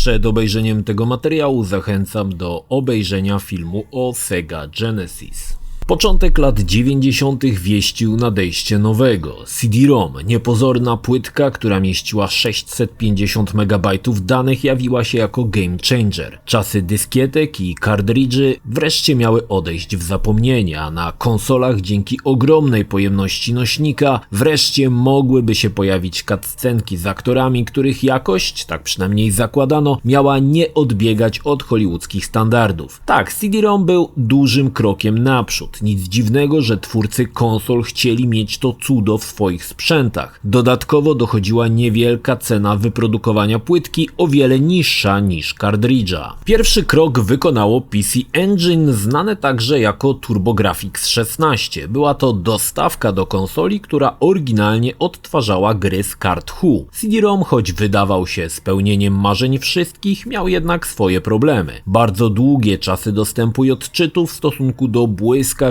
Przed obejrzeniem tego materiału zachęcam do obejrzenia filmu o Sega Genesis. Początek lat 90. wieścił nadejście nowego CD-ROM. Niepozorna płytka, która mieściła 650 MB danych, jawiła się jako game changer. Czasy dyskietek i kartridży wreszcie miały odejść w zapomnienie, a na konsolach dzięki ogromnej pojemności nośnika wreszcie mogłyby się pojawić cutscenki z aktorami, których jakość, tak przynajmniej zakładano, miała nie odbiegać od hollywoodzkich standardów. Tak, CD-ROM był dużym krokiem naprzód. Nic dziwnego, że twórcy konsol chcieli mieć to cudo w swoich sprzętach. Dodatkowo dochodziła niewielka cena wyprodukowania płytki, o wiele niższa niż kartridża. Pierwszy krok wykonało PC Engine, znane także jako TurboGrafx 16. Była to dostawka do konsoli, która oryginalnie odtwarzała gry z kart HU. CD-ROM, choć wydawał się spełnieniem marzeń wszystkich, miał jednak swoje problemy. Bardzo długie czasy dostępu i odczytu w stosunku do błyskawicznych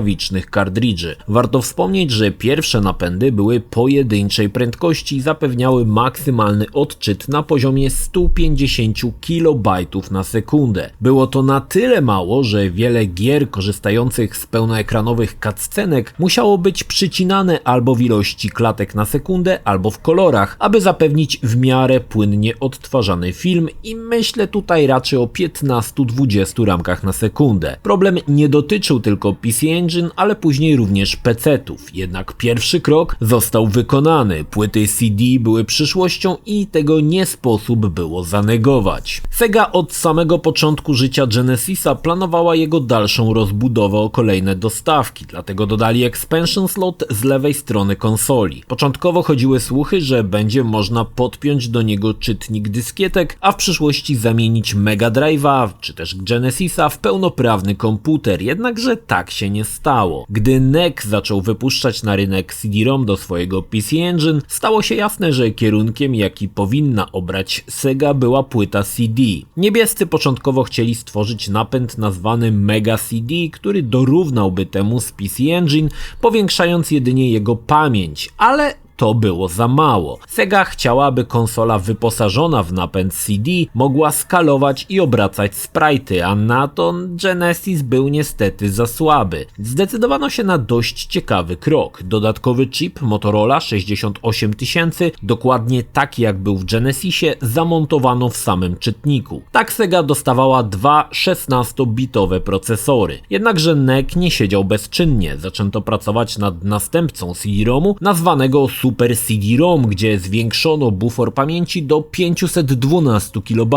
kartridży. Warto wspomnieć, że pierwsze napędy były pojedynczej prędkości i zapewniały maksymalny odczyt na poziomie 150 KB na sekundę. Było to na tyle mało, że wiele gier korzystających z pełnoekranowych cutscenek musiało być przycinane albo w ilości klatek na sekundę, albo w kolorach, aby zapewnić w miarę płynnie odtwarzany film i myślę tutaj raczej o 15-20 ramkach na sekundę. Problem nie dotyczył tylko PC Engine, ale później również PC-ów. Jednak pierwszy krok został wykonany. Płyty CD były przyszłością i tego nie sposób było zanegować. Sega od samego początku życia Genesisa planowała jego dalszą rozbudowę o kolejne dostawki, dlatego dodali expansion slot z lewej strony konsoli. Początkowo chodziły słuchy, że będzie można podpiąć do niego czytnik dyskietek, a w przyszłości zamienić Mega Drive'a czy też Genesisa w pełnoprawny komputer, jednakże tak się nie stało. Gdy NEC zaczął wypuszczać na rynek CD-ROM do swojego PC Engine, stało się jasne, że kierunkiem, jaki powinna obrać Sega, była płyta CD. Niebiescy początkowo chcieli stworzyć napęd nazwany Mega CD, który dorównałby temu z PC Engine, powiększając jedynie jego pamięć, ale to było za mało. Sega chciała, aby konsola wyposażona w napęd CD mogła skalować i obracać sprite'y, a na to Genesis był niestety za słaby. Zdecydowano się na dość ciekawy krok. Dodatkowy chip Motorola 68000, dokładnie taki jak był w Genesisie, zamontowano w samym czytniku. Tak Sega dostawała dwa 16-bitowe procesory. Jednakże NEC nie siedział bezczynnie. Zaczęto pracować nad następcą CD-ROMu, nazwanego Super CD-ROM, gdzie zwiększono bufor pamięci do 512 KB.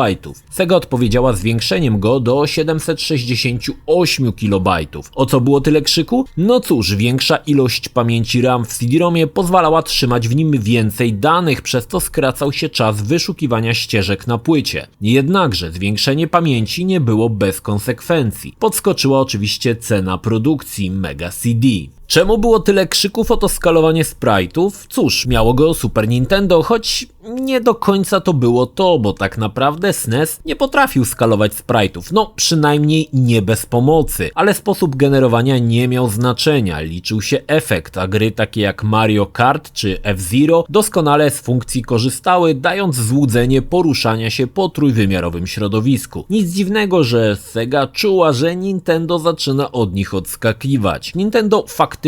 Sega odpowiedziała zwiększeniem go do 768 KB. O co było tyle krzyku? No cóż, większa ilość pamięci RAM w CD-ROMie pozwalała trzymać w nim więcej danych, przez co skracał się czas wyszukiwania ścieżek na płycie. Jednakże zwiększenie pamięci nie było bez konsekwencji. Podskoczyła oczywiście cena produkcji Mega CD. Czemu było tyle krzyków o to skalowanie sprite'ów? Cóż, miało go Super Nintendo, choć nie do końca to było to, bo tak naprawdę SNES nie potrafił skalować sprite'ów, no przynajmniej nie bez pomocy, ale sposób generowania nie miał znaczenia, liczył się efekt, a gry takie jak Mario Kart czy F-Zero doskonale z funkcji korzystały, dając złudzenie poruszania się po trójwymiarowym środowisku. Nic dziwnego, że Sega czuła, że Nintendo zaczyna od nich odskakiwać. Nintendo faktycznie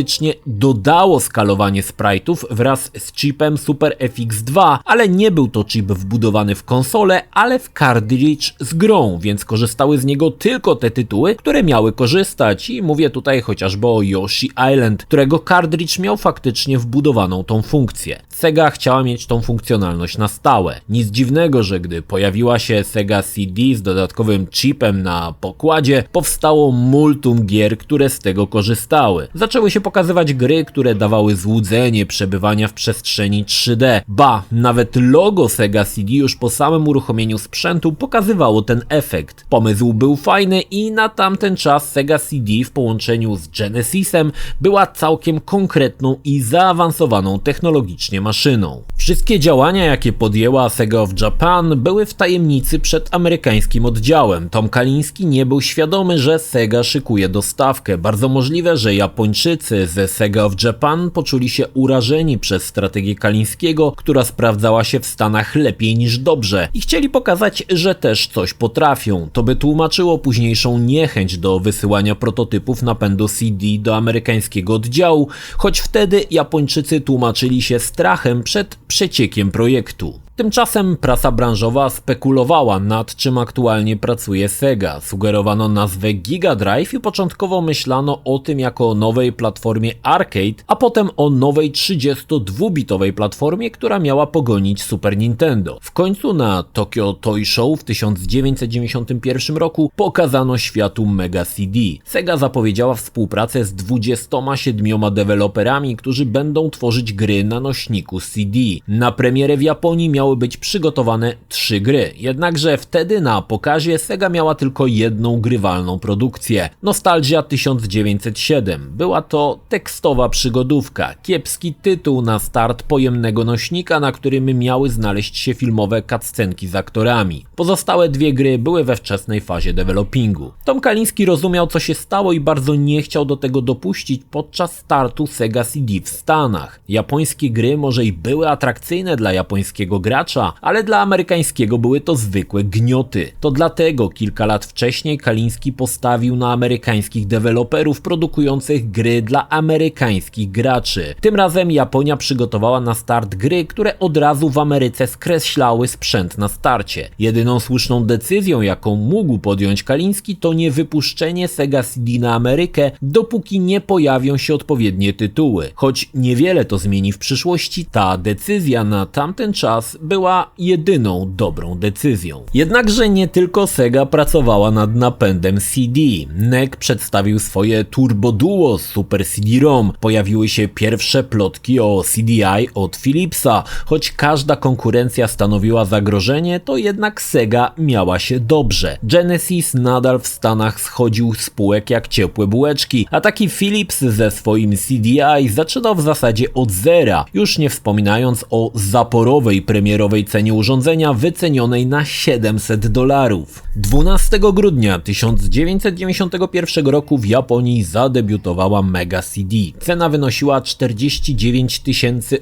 dodało skalowanie sprite'ów wraz z chipem Super FX2, ale nie był to chip wbudowany w konsolę, ale w cartridge z grą, więc korzystały z niego tylko te tytuły, które miały korzystać i mówię tutaj chociażby o Yoshi Island, którego cartridge miał faktycznie wbudowaną tą funkcję. Sega chciała mieć tą funkcjonalność na stałe. Nic dziwnego, że gdy pojawiła się Sega CD z dodatkowym chipem na pokładzie, powstało multum gier, które z tego korzystały. Zaczęły się pokazywać gry, które dawały złudzenie przebywania w przestrzeni 3D. Ba, nawet logo Sega CD już po samym uruchomieniu sprzętu pokazywało ten efekt. Pomysł był fajny i na tamten czas Sega CD w połączeniu z Genesisem była całkiem konkretną i zaawansowaną technologicznie maszyną. Wszystkie działania, jakie podjęła Sega of Japan, były w tajemnicy przed amerykańskim oddziałem. Tom Kalinski nie był świadomy, że Sega szykuje dostawkę. Bardzo możliwe, że Japończycy ze Sega of Japan poczuli się urażeni przez strategię Kalinskiego, która sprawdzała sprzedawała się w Stanach lepiej niż dobrze i chcieli pokazać, że też coś potrafią. To by tłumaczyło późniejszą niechęć do wysyłania prototypów napędu CD do amerykańskiego oddziału, choć wtedy Japończycy tłumaczyli się strachem przed przeciekiem projektu. Tymczasem prasa branżowa spekulowała, nad czym aktualnie pracuje Sega. Sugerowano nazwę Giga Drive i początkowo myślano o tym jako o nowej platformie arcade, a potem o nowej 32-bitowej platformie, która miała pogonić Super Nintendo. W końcu na Tokyo Toy Show w 1991 roku pokazano światu Mega CD. Sega zapowiedziała współpracę z 27 deweloperami, którzy będą tworzyć gry na nośniku CD. Na premierę w Japonii miały być przygotowane 3 gry, jednakże wtedy na pokazie Sega miała tylko jedną grywalną produkcję. Nostalgia 1907. Była to tekstowa przygodówka, kiepski tytuł na start pojemnego nośnika, na którym miały znaleźć się filmowe cutscenki z aktorami. Pozostałe 2 gry były we wczesnej fazie developingu. Tom Kalinski rozumiał, co się stało i bardzo nie chciał do tego dopuścić podczas startu Sega CD w Stanach. Japońskie gry może i były atrakcyjne dla japońskiego gracza, ale dla amerykańskiego były to zwykłe gnioty. To dlatego kilka lat wcześniej Kaliński postawił na amerykańskich deweloperów produkujących gry dla amerykańskich graczy. Tym razem Japonia przygotowała na start gry, które od razu w Ameryce skreślały sprzęt na starcie. Jedyną słuszną decyzją, jaką mógł podjąć Kaliński, to nie wypuszczenie Sega CD na Amerykę, dopóki nie pojawią się odpowiednie tytuły. Choć niewiele to zmieni w przyszłości, ta decyzja na tamten czas była jedyną dobrą decyzją. Jednakże nie tylko Sega pracowała nad napędem CD. NEC przedstawił swoje Turbo Duo Super CD-ROM. Pojawiły się pierwsze plotki o CDI od Philipsa. Choć każda konkurencja stanowiła zagrożenie, to jednak Sega miała się dobrze. Genesis nadal w Stanach schodził z półek jak ciepłe bułeczki, a taki Philips ze swoim CDI zaczynał w zasadzie od zera, już nie wspominając o zaporowej premierowej cenie urządzenia wycenionej na $700. 12 grudnia 1991 roku w Japonii zadebiutowała Mega CD. Cena wynosiła 49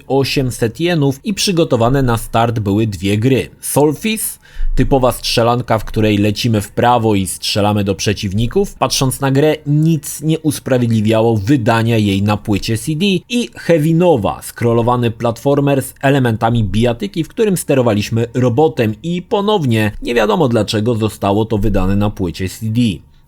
800 jenów i przygotowane na start były 2 gry. Solfis, typowa strzelanka, w której lecimy w prawo i strzelamy do przeciwników. Patrząc na grę, nic nie usprawiedliwiało wydania jej na płycie CD, i Heavy Nova, scrollowany platformer z elementami bijatyki, w którym sterowaliśmy robotem, i ponownie nie wiadomo dlaczego zostało to wydane na płycie CD.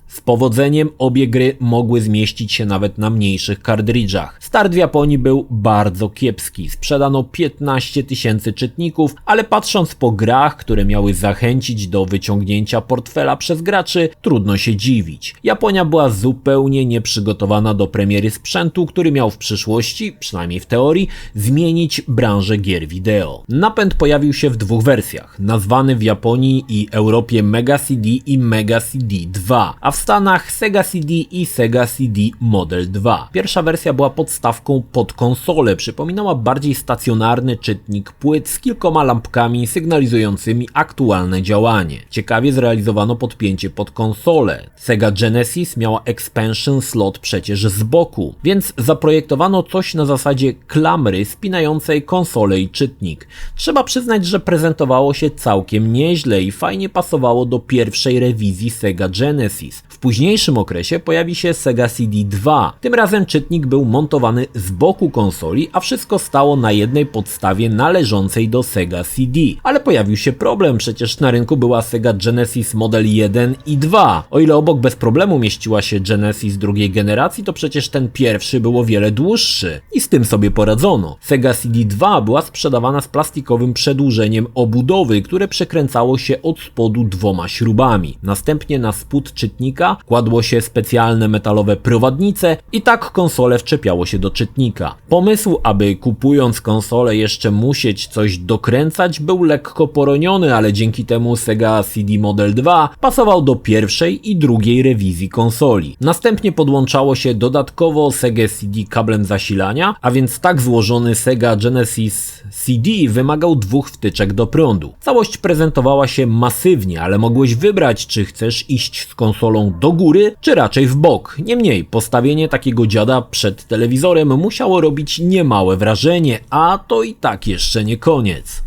Z powodzeniem obie gry mogły zmieścić się nawet na mniejszych kartridżach. Start w Japonii był bardzo kiepski. Sprzedano 15 000 czytników, ale patrząc po grach, które miały zachęcić do wyciągnięcia portfela przez graczy, trudno się dziwić. Japonia była zupełnie nieprzygotowana do premiery sprzętu, który miał w przyszłości, przynajmniej w teorii, zmienić branżę gier wideo. Napęd pojawił się w 2 wersjach, nazwany w Japonii i Europie Mega CD i Mega CD 2, a w Stanach Sega CD i Sega CD Model 2. Pierwsza wersja była podstawką pod konsolę, przypominała bardziej stacjonarny czytnik płyt z kilkoma lampkami sygnalizującymi aktualne działanie. Ciekawie zrealizowano podpięcie pod konsolę. Sega Genesis miała expansion slot przecież z boku, więc zaprojektowano coś na zasadzie klamry spinającej konsolę i czytnik. Trzeba przyznać, że prezentowało się całkiem nieźle i fajnie pasowało do pierwszej rewizji Sega Genesis. W późniejszym okresie pojawi się Sega CD 2. Tym razem czytnik był montowany z boku konsoli, a wszystko stało na jednej podstawie należącej do Sega CD. Ale pojawił się problem, przecież na rynku była Sega Genesis Model 1 i 2. O ile obok bez problemu mieściła się Genesis drugiej generacji, to przecież ten pierwszy był o wiele dłuższy. I z tym sobie poradzono. Sega CD 2 była sprzedawana z plastikowym przedłużeniem obudowy, które przekręcało się od spodu 2 śrubami. Następnie na spód czytnika kładło się specjalne metalowe prowadnice i tak konsolę wczepiało się do czytnika. Pomysł, aby kupując konsolę jeszcze musieć coś dokręcać, był lekko poroniony, ale dzięki temu Sega CD Model 2 pasował do pierwszej i drugiej rewizji konsoli. Następnie podłączało się dodatkowo Sega CD kablem zasilania, a więc tak złożony Sega Genesis CD wymagał 2 wtyczek do prądu. Całość prezentowała się masywnie, ale mogłeś wybrać, czy chcesz iść z konsolą do góry, czy raczej w bok. Niemniej, postawienie takiego dziada przed telewizorem musiało robić niemałe wrażenie, a to i tak jeszcze nie koniec.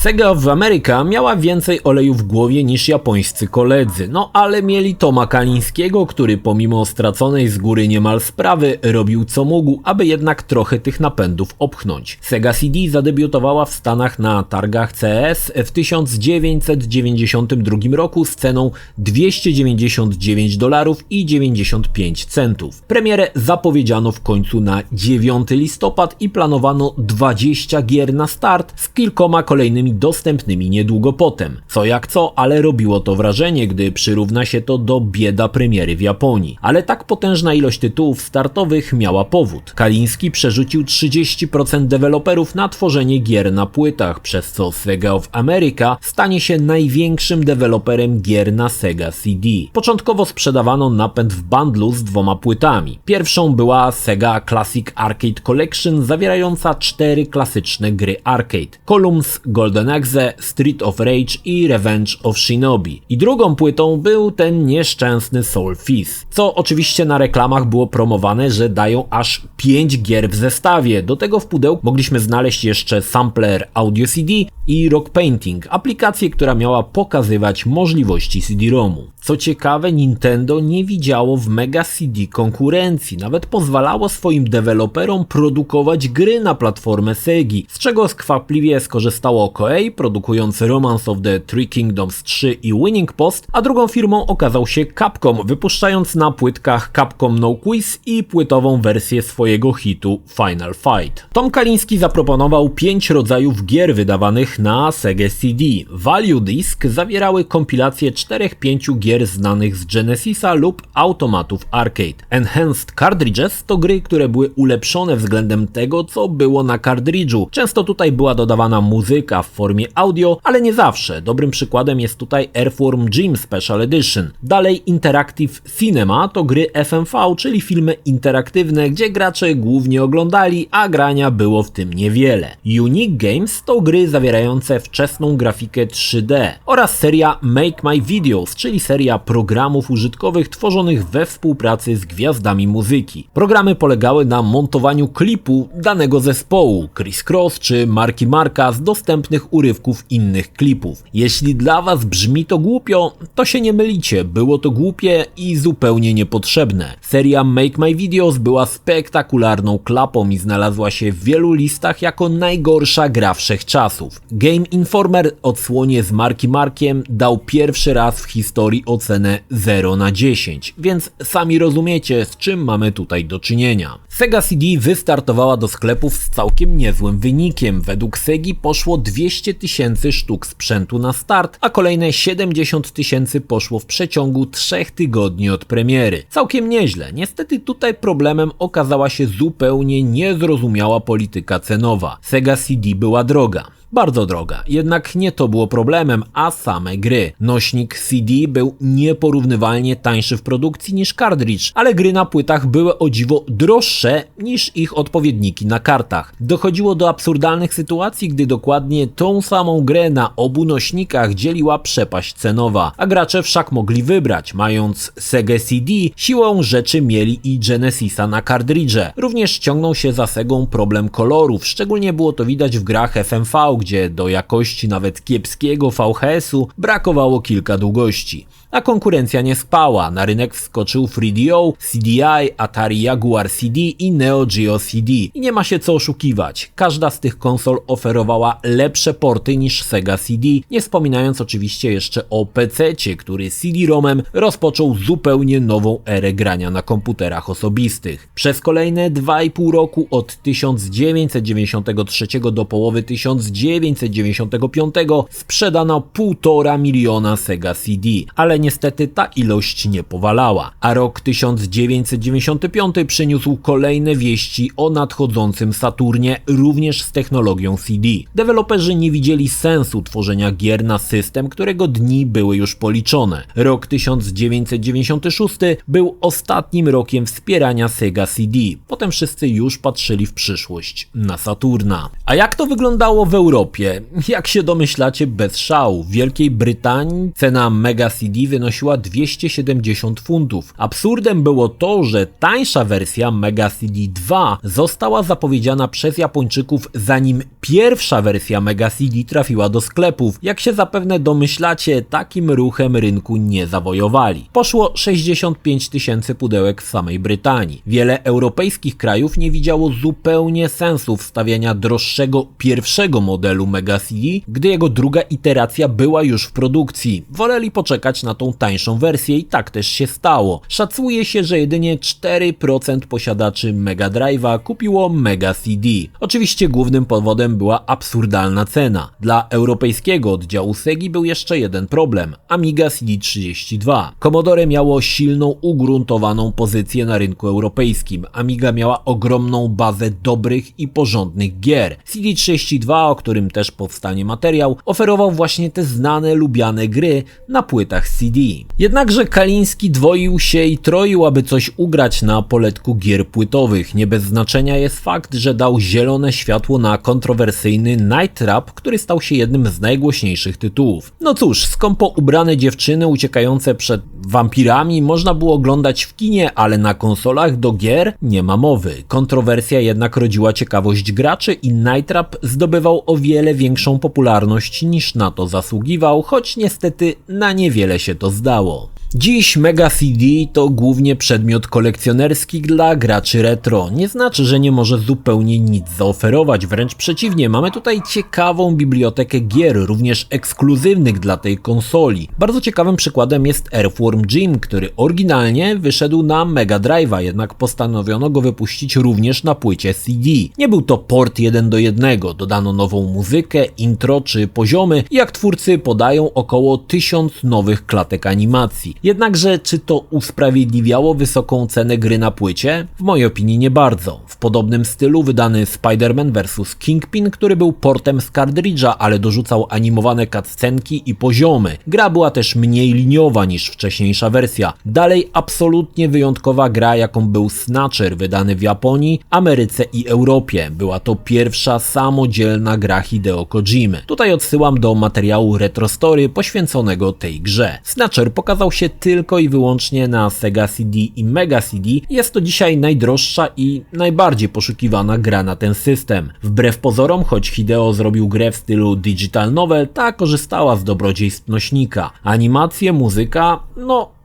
Sega of America miała więcej oleju w głowie niż japońscy koledzy, no ale mieli Toma Kalińskiego, który pomimo straconej z góry niemal sprawy robił co mógł, aby jednak trochę tych napędów opchnąć. Sega CD zadebiutowała w Stanach na targach CES w 1992 roku z ceną $299,95. Premierę zapowiedziano w końcu na 9 listopad i planowano 20 gier na start z kilkoma kolejnymi dostępnymi niedługo potem. Co jak co, ale robiło to wrażenie, gdy przyrówna się to do bieda premiery w Japonii. Ale tak potężna ilość tytułów startowych miała powód. Kaliński przerzucił 30% deweloperów na tworzenie gier na płytach, przez co Sega of America stanie się największym deweloperem gier na Sega CD. Początkowo sprzedawano napęd w bundlu z 2 płytami. Pierwszą była Sega Classic Arcade Collection zawierająca 4 klasyczne gry arcade: Columns, Golden Axe, Street of Rage i Revenge of Shinobi. I drugą płytą był ten nieszczęsny Soul Fizz, co oczywiście na reklamach było promowane, że dają aż 5 gier w zestawie. Do tego w pudełku mogliśmy znaleźć jeszcze sampler Audio CD i Rock Painting, aplikację, która miała pokazywać możliwości CD-ROMu. Co ciekawe, Nintendo nie widziało w Mega CD konkurencji, nawet pozwalało swoim deweloperom produkować gry na platformę Segi, z czego skwapliwie skorzystało Koei, produkując Romance of the Three Kingdoms 3 i Winning Post, a drugą firmą okazał się Capcom, wypuszczając na płytkach Capcom No Quiz i płytową wersję swojego hitu Final Fight. Tom Kaliński zaproponował 5 rodzajów gier wydawanych na Sega CD. Value Disc zawierały kompilację 4-5 gier znanych z Genesisa lub automatów arcade. Enhanced Cartridges to gry, które były ulepszone względem tego, co było na kartridżu. Często tutaj była dodawana muzyka w formie audio, ale nie zawsze. Dobrym przykładem jest tutaj Earthworm Jim Special Edition. Dalej Interactive Cinema to gry FMV, czyli filmy interaktywne, gdzie gracze głównie oglądali, a grania było w tym niewiele. Unique Games to gry zawierające wczesną grafikę 3D oraz seria Make My Videos, czyli seria programów użytkowych tworzonych we współpracy z gwiazdami muzyki. Programy polegały na montowaniu klipu danego zespołu, Criss Cross czy Marky Marka z dostępnych urywków innych klipów. Jeśli dla Was brzmi to głupio, to się nie mylicie, było to głupie i zupełnie niepotrzebne. Seria Make My Videos była spektakularną klapą i znalazła się w wielu listach jako najgorsza gra wszechczasów. Game Informer odsłonie z Marky Markiem dał pierwszy raz w historii ocenę 0/10, więc sami rozumiecie, z czym mamy tutaj do czynienia. Sega CD wystartowała do sklepów z całkiem niezłym wynikiem. Według Segi poszło 200 000 sztuk sprzętu na start, a kolejne 70 000 poszło w przeciągu 3 tygodni od premiery. Całkiem nieźle. Niestety tutaj problemem okazała się zupełnie niezrozumiała polityka cenowa. Sega CD była droga. Bardzo droga, jednak nie to było problemem, a same gry. Nośnik CD był nieporównywalnie tańszy w produkcji niż kartridż, ale gry na płytach były o dziwo droższe niż ich odpowiedniki na kartach. Dochodziło do absurdalnych sytuacji, gdy dokładnie tą samą grę na obu nośnikach dzieliła przepaść cenowa, a gracze wszak mogli wybrać, mając Sega CD, siłą rzeczy mieli i Genesisa na kartridże. Również ciągnął się za Segą problem kolorów, szczególnie było to widać w grach FMV, gdzie do jakości nawet kiepskiego VHS-u brakowało kilka długości. A konkurencja nie spała, na rynek wskoczył 3DO, CDI, Atari Jaguar CD i Neo Geo CD. I nie ma się co oszukiwać, każda z tych konsol oferowała lepsze porty niż Sega CD, nie wspominając oczywiście jeszcze o PC-cie, który CD-ROMem rozpoczął zupełnie nową erę grania na komputerach osobistych. Przez kolejne 2,5 roku od 1993 do połowy 1995 sprzedano 1,5 miliona Sega CD, ale niestety ta ilość nie powalała, a rok 1995 przyniósł kolejne wieści o nadchodzącym Saturnie, również z technologią CD. Deweloperzy nie widzieli sensu tworzenia gier na system, którego dni były już policzone. Rok 1996 był ostatnim rokiem wspierania Sega CD. Potem wszyscy już patrzyli w przyszłość, na Saturna. A jak to wyglądało w Europie? Europie, jak się domyślacie, bez szału. W Wielkiej Brytanii cena Mega CD wynosiła 270 funtów. Absurdem było to, że tańsza wersja Mega CD 2 została zapowiedziana przez Japończyków, zanim pierwsza wersja Mega CD trafiła do sklepów. Jak się zapewne domyślacie, takim ruchem rynku nie zawojowali. Poszło 65 tysięcy pudełek w samej Brytanii. Wiele europejskich krajów nie widziało zupełnie sensu wstawiania droższego pierwszego modelu Mega CD, gdy jego druga iteracja była już w produkcji. Woleli poczekać na tą tańszą wersję i tak też się stało. Szacuje się, że jedynie 4% posiadaczy Mega Drive'a kupiło Mega CD. Oczywiście głównym powodem była absurdalna cena. Dla europejskiego oddziału Segi był jeszcze jeden problem – Amiga CD32. Commodore miało silną, ugruntowaną pozycję na rynku europejskim. Amiga miała ogromną bazę dobrych i porządnych gier. CD32, o którym też powstanie materiał, oferował właśnie te znane, lubiane gry na płytach CD. Jednakże Kaliński dwoił się i troił, aby coś ugrać na poletku gier płytowych. Nie bez znaczenia jest fakt, że dał zielone światło na kontrowersyjny Night Trap, który stał się jednym z najgłośniejszych tytułów. No cóż, skąpo ubrane dziewczyny uciekające przed wampirami można było oglądać w kinie, ale na konsolach do gier nie ma mowy. Kontrowersja jednak rodziła ciekawość graczy i Night Trap zdobywał o wiele większą popularność niż na to zasługiwał, choć niestety na niewiele się to zdało. Dziś Mega CD to głównie przedmiot kolekcjonerski dla graczy retro. Nie znaczy, że nie może zupełnie nic zaoferować, wręcz przeciwnie, mamy tutaj ciekawą bibliotekę gier, również ekskluzywnych dla tej konsoli. Bardzo ciekawym przykładem jest Earthworm Jim, który oryginalnie wyszedł na Mega Drive'a, jednak postanowiono go wypuścić również na płycie CD. Nie był to port 1:1, dodano nową muzykę, intro czy poziomy i jak twórcy podają około 1000 nowych klatek animacji. Jednakże czy to usprawiedliwiało wysoką cenę gry na płycie? W mojej opinii nie bardzo. W podobnym stylu wydany Spider-Man vs. Kingpin, który był portem z kartridża, ale dorzucał animowane cutscenki i poziomy. Gra była też mniej liniowa niż wcześniejsza wersja. Dalej absolutnie wyjątkowa gra, jaką był Snatcher, wydany w Japonii, Ameryce i Europie. Była to pierwsza samodzielna gra Hideo Kojimy. Tutaj odsyłam do materiału Retro Story poświęconego tej grze. Snatcher pokazał się tylko i wyłącznie na Sega CD i Mega CD. Jest to dzisiaj najdroższa i najbardziej poszukiwana gra na ten system. Wbrew pozorom, choć Hideo zrobił grę w stylu digital novel, ta korzystała z dobrodziejstw nośnika. Animacje, muzyka,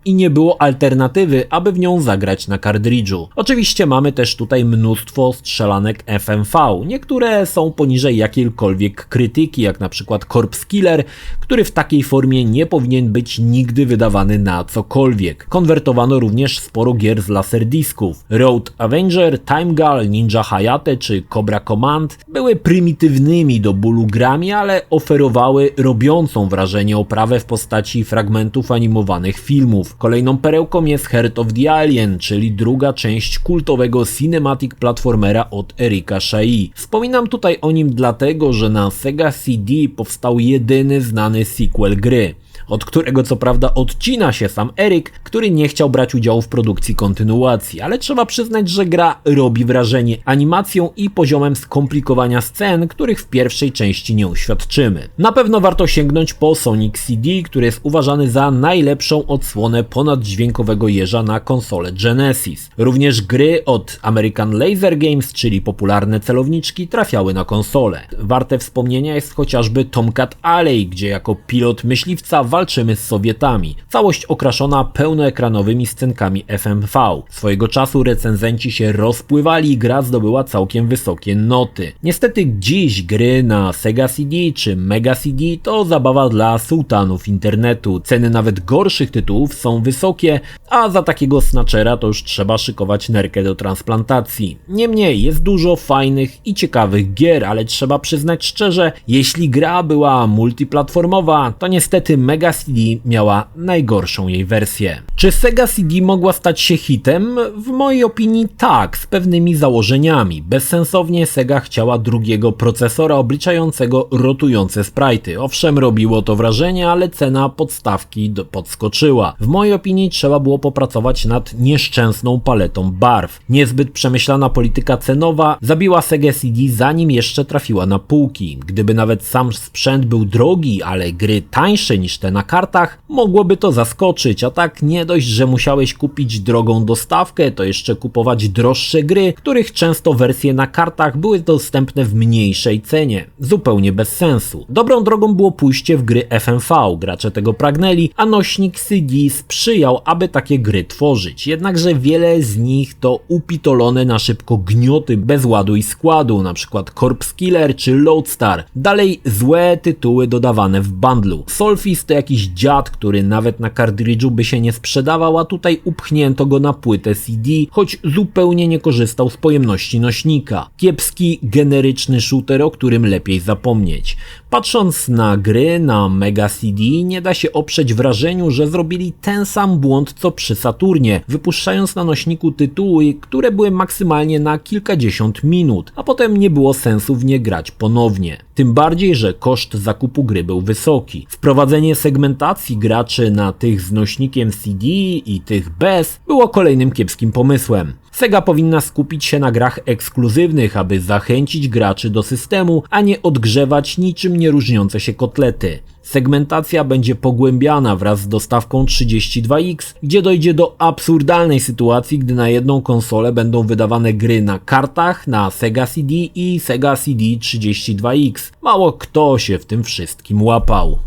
i nie było alternatywy, aby w nią zagrać na kartridżu. Oczywiście mamy też tutaj mnóstwo strzelanek FMV. Niektóre są poniżej jakiejkolwiek krytyki, jak na przykład Corpse Killer, który w takiej formie nie powinien być nigdy wydawany na cokolwiek. Konwertowano również sporo gier z laserdisków. Road Avenger, Time Girl, Ninja Hayate czy Cobra Command były prymitywnymi do bólu grami, ale oferowały robiącą wrażenie oprawę w postaci fragmentów animowanych filmów. Kolejną perełką jest Heart of the Alien, czyli druga część kultowego cinematic platformera od Erika Shai. Wspominam tutaj o nim dlatego, że na Sega CD powstał jedyny znany sequel gry, od którego co prawda odcina się sam Erik, który nie chciał brać udziału w produkcji kontynuacji, ale trzeba przyznać, że gra robi wrażenie animacją i poziomem skomplikowania scen, których w pierwszej części nie uświadczymy. Na pewno warto sięgnąć po Sonic CD, który jest uważany za najlepszą odsłonę ponaddźwiękowego jeża na konsolę Genesis. Również gry od American Laser Games, czyli popularne celowniczki, trafiały na konsolę. Warte wspomnienia jest chociażby Tomcat Alley, gdzie jako pilot myśliwca walczymy z Sowietami. Całość okraszona pełnoekranowymi scenkami FMV. Swojego czasu recenzenci się rozpływali i gra zdobyła całkiem wysokie noty. Niestety dziś gry na Sega CD czy Mega CD to zabawa dla sułtanów internetu. Ceny nawet gorszych tytułów są wysokie, a za takiego Snatchera to już trzeba szykować nerkę do transplantacji. Niemniej jest dużo fajnych i ciekawych gier, ale trzeba przyznać szczerze, jeśli gra była multiplatformowa, to niestety Mega Mega CD miała najgorszą jej wersję. Czy Sega CD mogła stać się hitem? W mojej opinii tak, z pewnymi założeniami. Bezsensownie Sega chciała drugiego procesora obliczającego rotujące sprite'y. Owszem, robiło to wrażenie, ale cena podstawki podskoczyła. W mojej opinii trzeba było popracować nad nieszczęsną paletą barw. Niezbyt przemyślana polityka cenowa zabiła Sega CD, zanim jeszcze trafiła na półki. Gdyby nawet sam sprzęt był drogi, ale gry tańsze niż te na kartach, mogłoby to zaskoczyć, a tak nie dość, że musiałeś kupić drogą dostawkę, to jeszcze kupować droższe gry, których często wersje na kartach były dostępne w mniejszej cenie. Zupełnie bez sensu. Dobrą drogą było pójście w gry FMV, gracze tego pragnęli, a nośnik CD sprzyjał, aby takie gry tworzyć. Jednakże wiele z nich to upitolone na szybko gnioty bez ładu i składu, np. Corpse Killer czy Loadstar. Dalej złe tytuły dodawane w bundlu. Solfis to jakiś dziad, który nawet na kartridżu by się nie sprzedawał, a tutaj upchnięto go na płytę CD, choć zupełnie nie korzystał z pojemności nośnika. Kiepski, generyczny shooter, o którym lepiej zapomnieć. Patrząc na gry na Mega CD, nie da się oprzeć wrażeniu, że zrobili ten sam błąd co przy Saturnie, wypuszczając na nośniku tytuły, które były maksymalnie na kilkadziesiąt minut, a potem nie było sensu w nie grać ponownie. Tym bardziej, że koszt zakupu gry był wysoki. Wprowadzenie segmentacji graczy na tych z nośnikiem CD i tych bez było kolejnym kiepskim pomysłem. Sega powinna skupić się na grach ekskluzywnych, aby zachęcić graczy do systemu, a nie odgrzewać niczym nie różniące się kotlety. Segmentacja będzie pogłębiana wraz z dostawką 32X, gdzie dojdzie do absurdalnej sytuacji, gdy na jedną konsolę będą wydawane gry na kartach, na Sega CD i Sega CD 32X. Mało kto się w tym wszystkim łapał.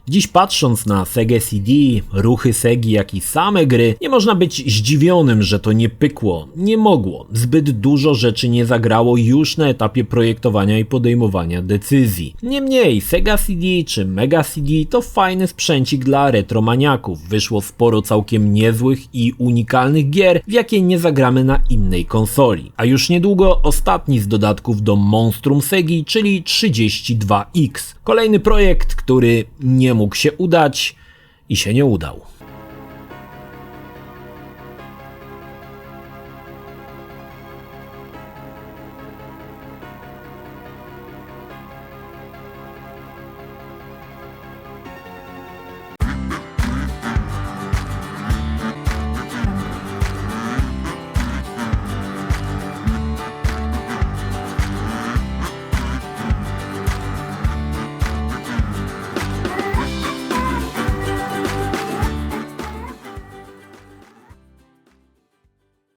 Dziś patrząc na Sega CD, ruchy Segi, jak i same gry, nie można być zdziwionym, że to nie pykło. Nie mogło. Zbyt dużo rzeczy nie zagrało już na etapie projektowania i podejmowania decyzji. Niemniej Sega CD czy Mega CD to fajny sprzęcik dla retromaniaków. Wyszło sporo całkiem niezłych i unikalnych gier, w jakie nie zagramy na innej konsoli. A już niedługo ostatni z dodatków do monstrum Segi, czyli 32X. Kolejny projekt, który nie mógł się udać i się nie udał.